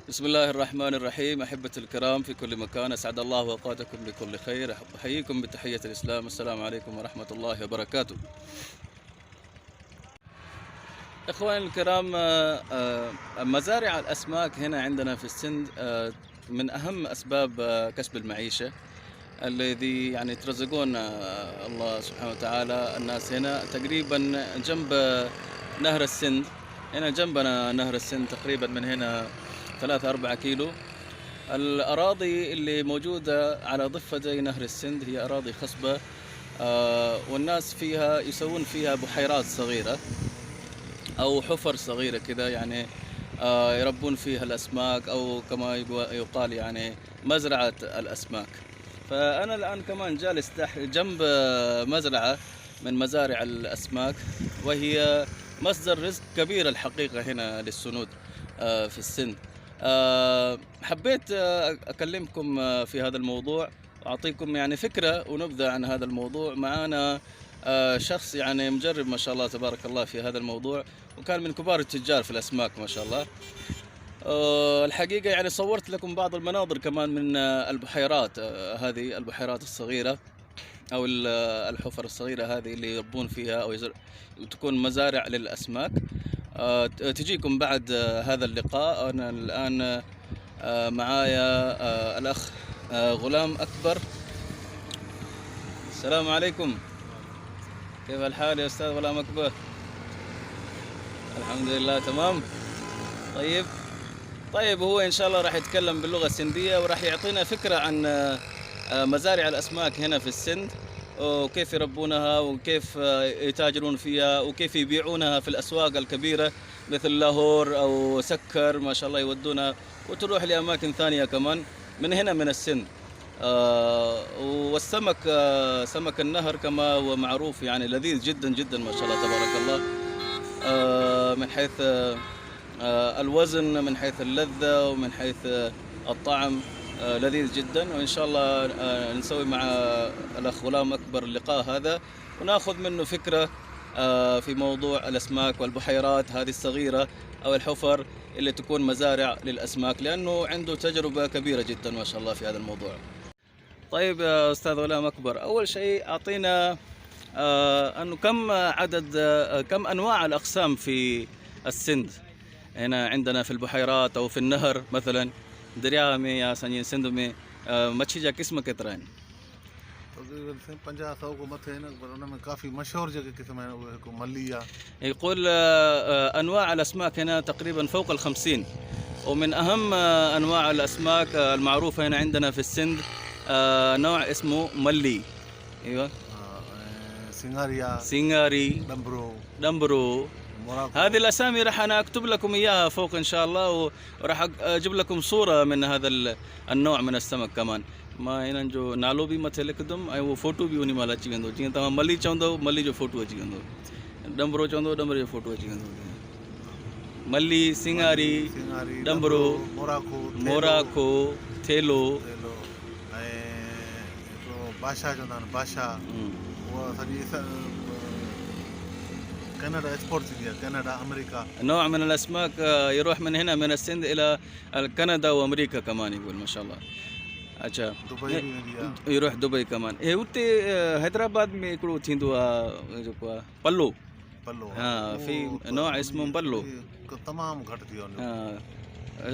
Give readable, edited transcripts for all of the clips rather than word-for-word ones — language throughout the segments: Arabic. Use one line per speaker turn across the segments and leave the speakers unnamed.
بسم الله الرحمن الرحيم. أحبتي الكرام في كل مكان، أسعد الله أوقاتكم بكل خير. أحييكم بتحية الإسلام، السلام عليكم ورحمة الله وبركاته. إخواني الكرام، مزارع الأسماك هنا عندنا في السند من أهم أسباب كسب المعيشة الذي يعني يترزقون الله سبحانه وتعالى. الناس هنا تقريبا جنب نهر السند، هنا جنبنا نهر السند تقريبا من هنا 3-4 كيلو. الأراضي اللي موجودة على ضفتي نهر السند هي أراضي خصبة، والناس فيها يسوون فيها بحيرات صغيرة أو حفر صغيرة كذا، يعني يربون فيها الأسماك، أو كما يقال يعني مزرعة الأسماك. فأنا الآن كمان جالس جنب مزرعة من مزارع الأسماك، وهي مصدر رزق كبير الحقيقة هنا للسنود في السند. حبيت أكلمكم في هذا الموضوع، وأعطيكم يعني فكرة ونبذة عن هذا الموضوع. معنا شخص يعني مجرب ما شاء الله تبارك الله في هذا الموضوع، وكان من كبار التجار في الأسماك ما شاء الله. الحقيقة يعني صورت لكم بعض المناظر كمان من البحيرات، هذه البحيرات الصغيرة أو الحفر الصغيرة هذه اللي يربون فيها أو تكون مزارع للأسماك. تجيكم بعد هذا اللقاء. أنا الآن معايا الأخ غلام أكبر. السلام عليكم، كيف الحال يا أستاذ غلام أكبر؟ الحمد لله تمام. طيب هو إن شاء الله راح يتكلم باللغة السندية، وراح يعطينا فكرة عن مزارع الأسماك هنا في السند، وكيف يربونها، وكيف يتاجرون فيها، وكيف يبيعونها في الأسواق الكبيرة مثل لاهور أو سكر ما شاء الله، يودونها وتروح لأماكن ثانية كمان من هنا من السند. والسمك سمك النهر كما هو معروف يعني لذيذ جدا جدا ما شاء الله تبارك الله، من حيث الوزن، من حيث اللذة، ومن حيث الطعم لذيذ جدا. وإن شاء الله نسوي مع الأخ غلام أكبر اللقاء هذا، ونأخذ منه فكرة في موضوع الأسماك والبحيرات هذه الصغيرة أو الحفر اللي تكون مزارع للأسماك، لأنه عنده تجربة كبيرة جدا ما شاء الله في هذا الموضوع. طيب يا أستاذ غلام أكبر، أول شيء أعطينا أنه كم أنواع الأقسام في السند هنا عندنا في البحيرات أو في النهر مثلا دریا में या सिंध में मच्छी जा किस्म केतिरा आहिनि؟
तक़रीबन 50-100 को मथे आहिनि, पर उन में काफ़ी मशहूर जेके क़िस्म आहिनि उहे हिकु मली आहे.
يقول أنواع الأسماك هنا تقريبا فوق 50، ومن أهم أنواع الأسماك المعروفة هنا عندنا في السند نوع اسمه ملي. أيوة، سينغاري، دمبرو. هذه الأسامي راح أنا أكتب لكم إياها فوق إن شاء الله، وراح أجيب لكم صورة من هذا النوع من السمك كمان. ما هنا जो नालो भी मथे लिख दूं ऐं वो फोटो भी उन्हीं महिल अची वेंदो। जीअं तव्हां मली चवंदव मली जो फोटो अची वेंदो, डंबरो चवंदव डंबरे जो फोटो अची वेंदो। मली, सिंगारी, डंबरो, मोराखो, थेलो
ऐं हिकिड़ो बादशाह चवंदा आहिनि, बादशाह उहा सॼी कनाडा एक्सपोर्ट थींदी आहे، कनाडा أمريكا.
نوع من الأسماك يروح من هنا من السند إلى كندا وأمريكا كمان، يقول ما شاء الله. अच्छा,
दुबई बि वेंदी आहे,
يروح دبي كمان. हुते हैदराबाद में हिकिड़ो थींदो आहे जेको आहे पल्लो. हाँ، في نوع اسمه بلو
तमामु घटि थी वियो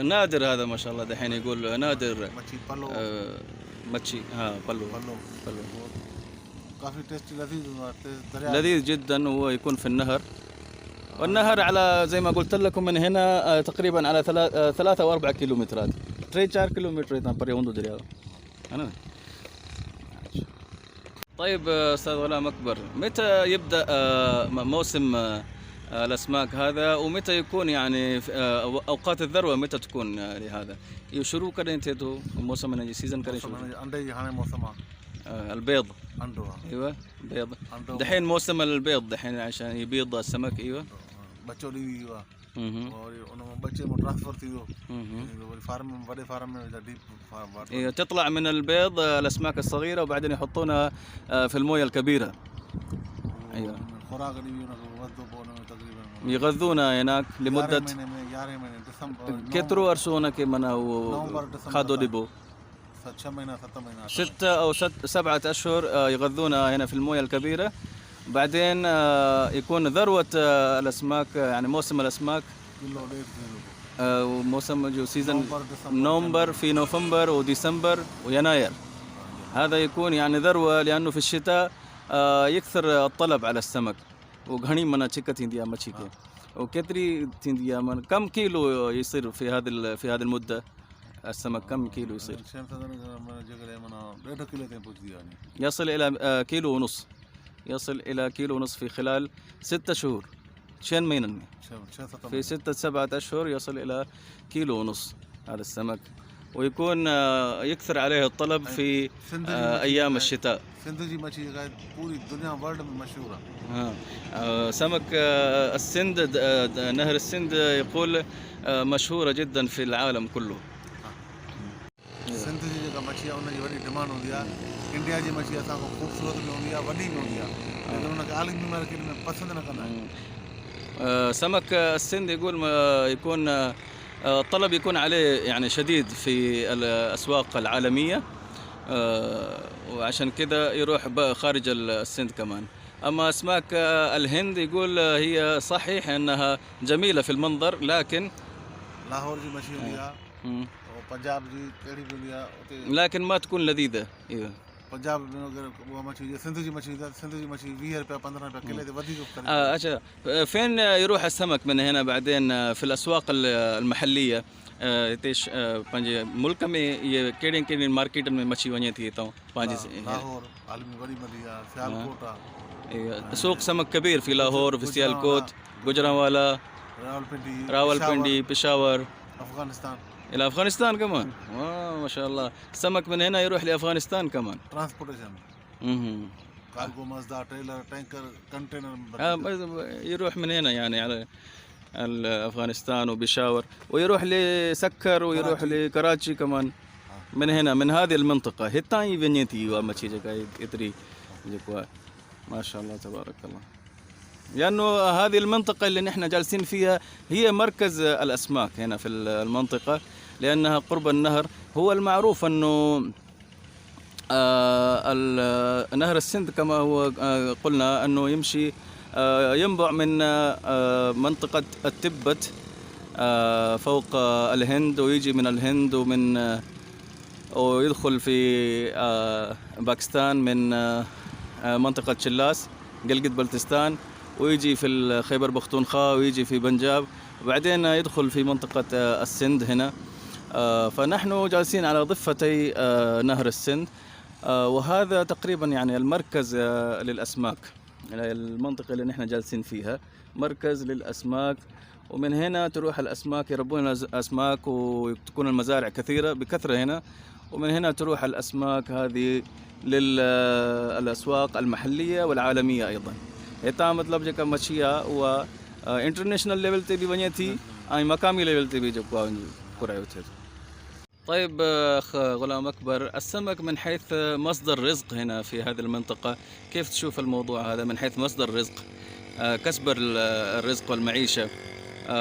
نادر هذا ما شاء الله. دحين يقول نادر
मच्छी पलो
مच्छي. हाँ पल्लो
काफ़ी टेस्टी लजीज
لذيذ جدا، وهو يكون في النهر. والنهر على زي ما قلت لكم من هنا تقريبا على 3 أو 4 كيلومترات، 3-4 كيلومتر يتنا पर يوندو دريا أنا. طيب أستاذ غلام أكبر، متى يبدأ موسم الأسماك هذا، ومتى يكون يعني أوقات الذروة متى تكون لهذا؟ شروع कॾहिं थिए थो मौसम हिन जी सीज़न कॾहिं शुरू?
अंडे जी हाणे मौसम आहे
البيض.
अंडो
ايوه بيض. دحين موسم البيض دحين عشان يبيض السمك. ايوه
बचो ॾी वियो आहे और उन में बचे में ट्रांसफर थी वियो वरी फार्म में, वॾे फार्म में डीप फार्म.
ايوه تطلع من البيض الأسماك الصغيرة، وبعدين يحطونها في الموية الكبيرة. ايوه
खुराक ॾी हुनखे वधंदो पोइ उन में तक़रीबन
يغذونا هناك لمدة
11 महीने दिसंबर
केतिरो अरसो हुनखे माना उहो
नवंबर दिसंबर
खाधो ॾिबो
6 महीना 7 महीना
6 أو 7 أشهر يغذونا هنا في الموية الكبيرة. بعدين يكون ذروة الأسماك يعني موسم الأسماك
किलो 1.5 किलो
وموسم جو سيزن
नवंबर दिसंबर
نوفمبر في نوفمبر وديسمبر ويناير. هذا يكون يعني ذروة لأنه في الشتاء يكثر الطلب على السمك وغني منا चिक थींदी आहे मच्छी खे وكتري थींदी आहे من كم كيلو يصير في هذه المدة السمك كم كيلو يصير؟ يصل إلى كيلو ونص يصل إلى كيلو ونص في خلال 6 شهور شن مينن في 6-7 أشهر يصل إلى كيلو ونص هذا السمك ويكون يكثر عليه الطلب في أيام الشتاء.
सिंध मछली पूरी दुनिया वर्ल्ड में मशहूर है.
سمك السند نهر السند يقول مشهورة جدا في العالم كله.
सिंध जी जेका मछी आहे उनजी वॾी डिमांड हूंदी आहे. इंडिया जी मछी असांखां ख़ूबसूरत बि हूंदी आहे वॾी बि हूंदी आहे लेकिन उनखे आलमी मार्केट में पसंदि न कंदा आहिनि.
سمك السند يقول يكون الطلب يكون عليه يعني شديد في الأسواق العالمية وعشان كذا يروح خارج السند كمان. أما أسماك الهند يقول هي صحيح أنها جميلة في المنظر لكن
لاهور जी मछी हूंदी आहे और पंजाब जी कहिड़ी बि हूंदी आहे उते
لكن ما تكون لذيذة.
पंजाब में अगर वो मछली सिंध जी मछली 20 रुपया 15 रुपया किले ते वधीक करे.
अच्छा فين يروح السمك من هنا بعدين في الأسواق المحلية हिते पंहिंजे मुल्क में इहे कहिड़ियुनि कहिड़ियुनि मार्केटनि में मच्छी वञे थी हितां पंहिंजे
लाहौर आलमी वॾी मंडी आहे सियालकोट आहे
سوق سمك كبير في لاهور في سيالكوت गुजरांवाला راولپنڈی بيشاور
افغانستان
إلى أفغانستان كمان. ما شاء الله السمك من هنا يروح لأفغانستان كمان.
ترانسبورتيشن كارغو مزدا تريلر تانكر كونتينر
يروح من هنا يعني على أفغانستان وبيشاور ويروح لسكر ويروح لكراتشي كمان من هنا من هذه المنطقة هتاي فينيتي ومشي جاي إتري جكوا ما شاء الله تبارك الله. لأنه هذه المنطقة اللي نحن جالسين فيها هي مركز الأسماك هنا في المنطقة لأنها قرب النهر. هو المعروف أنه نهر السند كما هو قلنا أنه يمشي ينبع من منطقة التبت فوق الهند ويجي من الهند ويدخل في باكستان من منطقة شلاس قلقت بلتستان ويجي في الخيبر بختونخوا ويجي في بنجاب وبعدين يدخل في منطقة السند هنا. فنحن جالسين على ضفتي نهر السند وهذا تقريبا يعني المركز للأسماك. المنطقة اللي نحن جالسين فيها مركز للأسماك ومن هنا تروح الأسماك يربون الأسماك وتكون المزارع كثيرة بكثرة هنا ومن هنا تروح الأسماك هذه للأسواق المحلية والعالمية أيضا. हितां मतिलबु जेका मच्छी आहे उहा इंटरनेशनल लेवल ते बि वञे थी ऐं मक़ामी लेवल ते बि जेको आहे घुरायो थिए थो. طيب أخ غلام أكبر السمك من حيث مصدر رزق هنا في هذه المنطقة كيف تشوف الموضوع هذا من حيث مصدر رزق كسب الرزق والمعيشة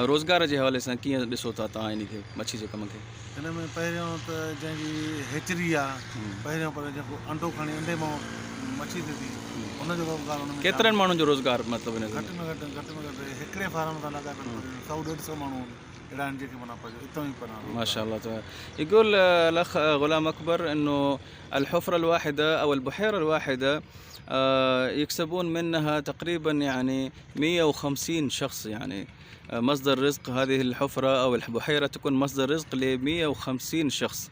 रोज़गार जे हवाले सां कीअं ॾिसो था तव्हां इन खे मच्छी जे कम खे?
हिन में पहिरियों त जंहिंजी हेचरी आहे पहिरियों पर जेको अंडो खणी अंडे मां मच्छी थिए थी उनजो रोज़गार उन में
केतिरनि माण्हुनि जो रोज़गार मतिलबु हिन
घटि में घटि हिकिड़े फार्म सां लॻाए 100-150 माण्हू अहिड़ा आहिनि जेके माना हितां ई पढ़ा
ما شاء الله تمام. يقول الأخ غلام أكبر إنه الحفرة الواحدة أو البحيرة الواحدة يكسبون منها تقريبا يعني 150 شخص يعني مصدر رزق. هذه الحفرة أو البحيرة تكون مصدر رزق ل 150 شخص.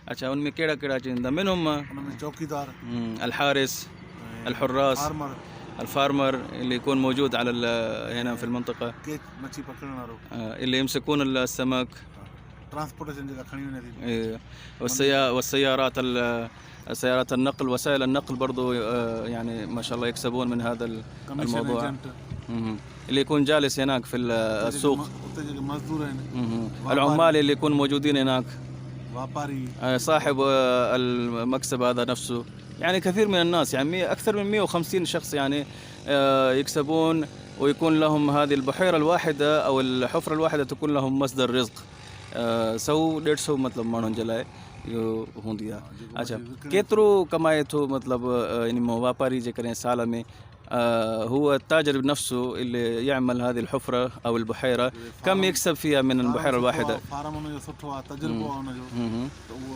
अच्छा उनमें केड़ा केड़ा चींदा منهم
चौकीदार
الحارس الحراس الفارمر اللي يكون موجود على هنا في المنطقة اللي يمسكون السمك والسيارات سيارات النقل وسائل النقل برضو يعني ما شاء الله يكسبون من هذا الموضوع. اللي يكون جالس هناك في السوق العمال اللي يكونوا موجودين هناك
व्यापारी
صاحب المكسب هذا نفسه، يعني كثير من الناس، يعني أكثر من 150 شخص يعني يكسبون ويكون لهم هذه البحيرة الواحدة أو الحفرة الواحدة تكون لهم مصدر رزق. 100-150 मतलब माण्हुनि जे लाइ इहो हूंदी आहे। अच्छा, केतिरो कमाए थो मतलब इन मां वापारी जेकॾहिं साल में هو التاجر بنفسه اللي يعمل هذه الحفرة أو البحيرة كم يكسب فيها من البحيرة الواحدة؟
فارم हुनजो सुठो आहे, तजुर्बो आहे हुनजो, त उहो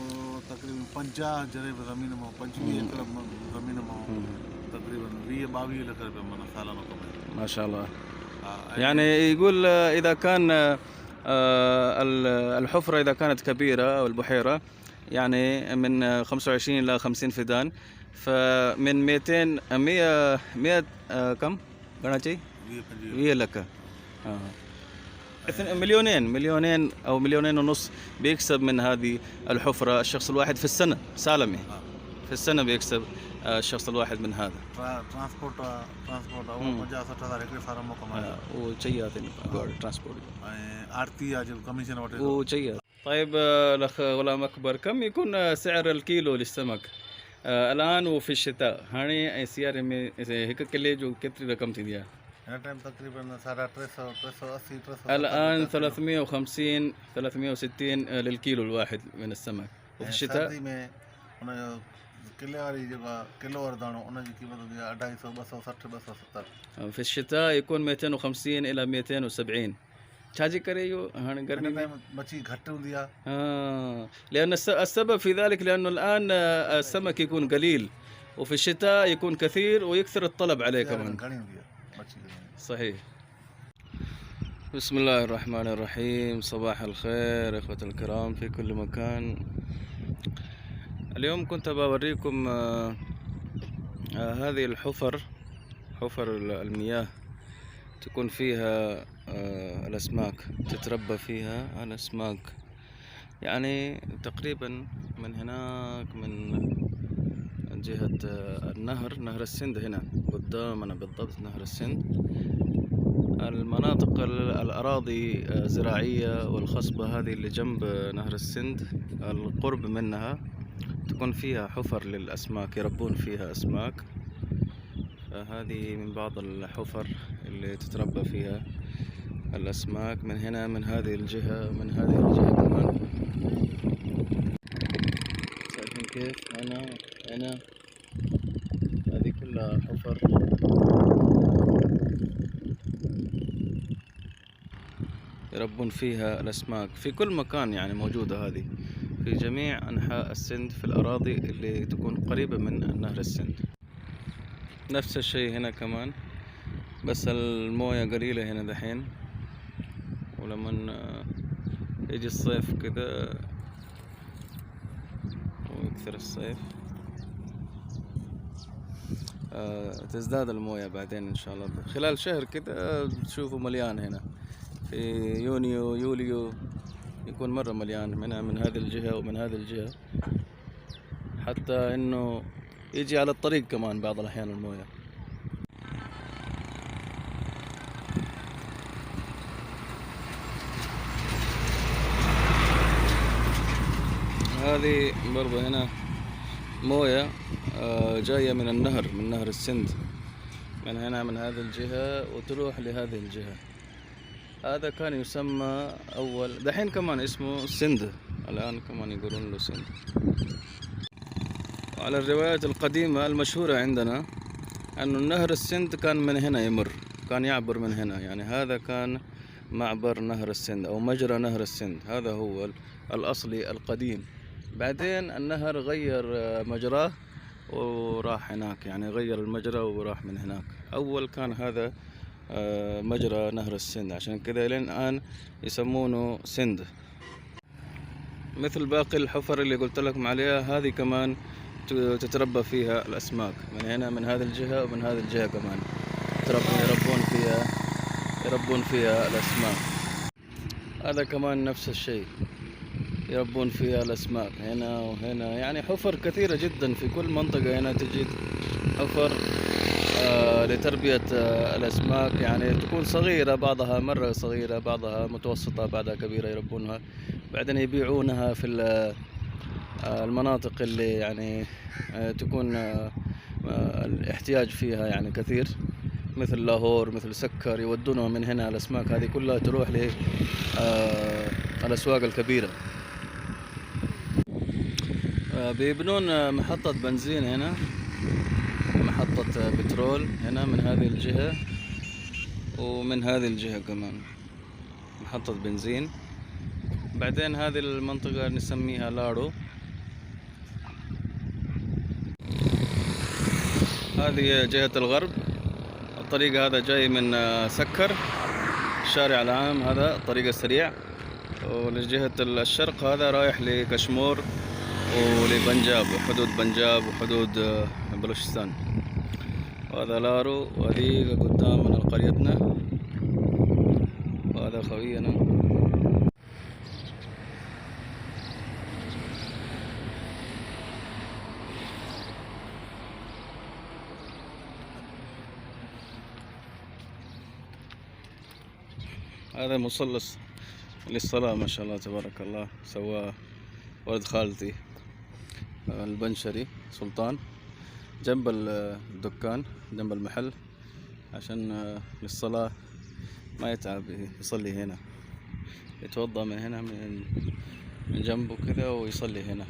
तक़रीबन 50 जरे ज़मीन मां 25 एकड़ ज़मीन मां तक़रीबन 20-22 लख रुपया माना सालाना कमाए
ما شاء الله. يعني يقول إذا كان الحفرة إذا كانت كبيرة أو البحيرة يعني من 25 إلى 50 فدان، فمن 100 كم؟ قلنا شيء 100 لك. مليونين أو 1.5 مليون بيكسب من هذه الحفرة الشخص الواحد في السنة سالمي. في السنة بيكسب الشخص الواحد من هذا.
ट्रांसपोर्ट वो 50-60 हज़ार हिकिड़े फार्म मां कमाए
वो चाहिए ट्रांसपोर्ट
ऐं आरती आहे जो कमीशन वठे
वो चाहिए. طيب الأخ غلام أكبر، كم يكون سعر الكيلو للسمك الآن وفي الشتاء؟ هاني سيارة में हिकु किले जो केतिरी रक़म थींदी आहे؟
हिन टाइम तक़रीबन 380
الآن 350-360 للكيلو الواحد من السمك. وفي الشتاء
सर्दी में हुनजो किले वारी जेका किलो वारो दाणो उनजी क़ीमत हूंदी आहे 250-260-270.
في الشتاء يكون 250 إلى 270. छाजे करे यो हाणे गर्मी में
मच्छी घट हुंदी आहे.
لأن السبب في ذلك لأنه الآن السمك يكون قليل وفي الشتاء يكون كثير ويكثر الطلب عليه كمان. صحيح. بسم الله الرحمن الرحيم. صباح الخير إخوة الكرام في كل مكان. اليوم كنت بوريكم هذه الحفر، حفر المياه تكون فيها الأسماك، تتربى فيها الأسماك. يعني تقريبا من هناك من جهة النهر، نهر السند هنا قدامنا بالضبط نهر السند، المناطق الأراضي زراعية والخصبة هذه اللي جنب نهر السند القرب منها تكون فيها حفر للأسماك، يربون فيها أسماك. فهذه من بعض الحفر اللي تتربى فيها الأسماك. من هنا من هذه الجهة ومن هذه الجهة كمان. شايفين كيف؟ هنا هذه كلها حفر يربون فيها الأسماك في كل مكان، يعني موجودة هذه في جميع أنحاء السند في الأراضي اللي تكون قريبة من نهر السند. نفس الشيء هنا كمان، بس الموية قليلة هنا دحين، ولما يجي الصيف كذا ويكثر الصيف تزداد الموية بعدين إن شاء الله. خلال شهر كذا تشوفوا مليان هنا، في يونيو يوليو يكون مرة مليان من هذه الجهة ومن هذه الجهة، حتى إنه يجي على الطريق كمان بعض الأحيان الموية. هذه برضه هنا موية جاية من النهر، من نهر السند، من هنا من هذه الجهة وتروح لهذه الجهة. هذا كان يسمى أول، دحين كمان اسمه سند، الآن كمان يقولون له سند. وعلى الروايات القديمة المشهورة عندنا أن النهر السند كان من هنا يمر، كان يعبر من هنا، يعني هذا كان معبر نهر السند أو مجرى نهر السند، هذا هو الأصلي القديم. بعدين النهر غير مجراه وراح هناك، يعني غير المجرى وراح من هناك. أول كان هذا مجرى نهر السند، عشان كذا لين الآن يسمونه سند. مثل باقي الحفر اللي قلت لكم عليها، هذه كمان تتربى فيها الأسماك، من هنا من هذه الجهة ومن هذه الجهة كمان يربون فيها الأسماك. هذا كمان نفس الشيء يربون فيها الأسماك، هنا وهنا، يعني حفر كثيرة جدا في كل منطقة. هنا تجد حفر لتربية الأسماك، يعني تكون صغيرة، بعضها مرة صغيرة، بعضها متوسطة، بعضها كبيرة، يربونها بعدين يبيعونها المناطق اللي يعني تكون الاحتياج فيها يعني كثير، مثل لاهور، مثل سكر، يودونها من هنا. الأسماك هذه كلها تروح للأسواق الكبيرة. بيبنون محطة بنزين هنا، محطة بترول هنا من هذه الجهة، ومن هذه الجهة كمان محطة بنزين. بعدين هذه المنطقة نسميها لارو. هذه جهة الغرب. الطريق هذا جاي من سكر، الشارع العام هذا الطريق السريع. ولجهة الشرق هذا رايح لكشمور ولبنجاب، حدود بنجاب وحدود بلوچستان. وهذا لارو، وهذه قدامنا قريتنا، وهذا خوينا. هذا مصلى للصلاة ما شاء الله تبارك الله، سواه ولد خالتي البنشري سلطان، جنب الدكان، جنب المحل، عشان للصلاة ما يتعب، يصلي هنا، يتوضأ من هنا من جنبه كذا ويصلي هنا.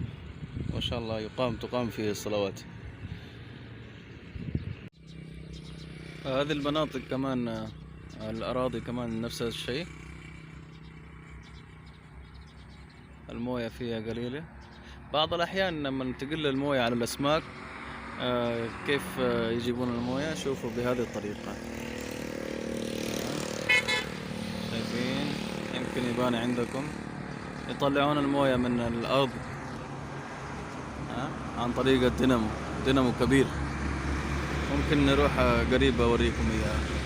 ما شاء الله تقام فيه الصلوات. هذه المناطق كمان، الأراضي كمان نفس الشيء، الموية فيها قليلة. بعض الأحيان لما تقل الموية على الأسماك كيف يجيبون الموية؟ شوفوا بهذه الطريقة، شايفين؟ يمكن يبان عندكم، يطلعون الموية من الأرض عن طريق دينامو كبير. ممكن نروح قريب أوريكم إياه.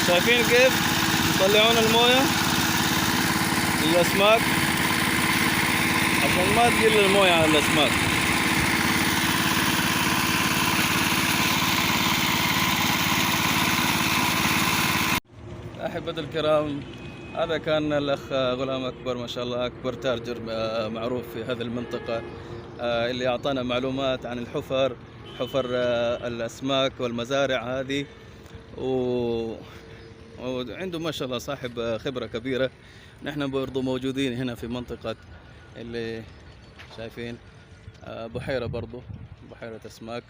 شايفين كيف يطلعون الموية للأسماك عشان ما تقل الموية على الأسماك. أحبة الكرام، هذا كان الأخ غلام أكبر، ما شاء الله أكبر تاجر معروف في هذه المنطقة، اللي أعطانا معلومات عن حفر الأسماك والمزارع هذه، وعنده ما شاء الله صاحب خبرة كبيرة. نحن برضو موجودين هنا في منطقة اللي شايفين بحيرة، برضو بحيرة أسماك.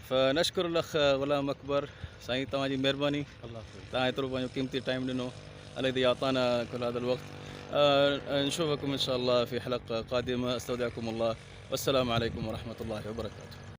فنشكر الأخ غلام أكبر، سعيد تماجي مهرباني تعالى تروح قيمتي تايم لنا الذي أعطانا كل هذا الوقت. نشوفكم إن شاء الله في حلقة قادمة. استودعكم الله، والسلام عليكم ورحمة الله وبركاته.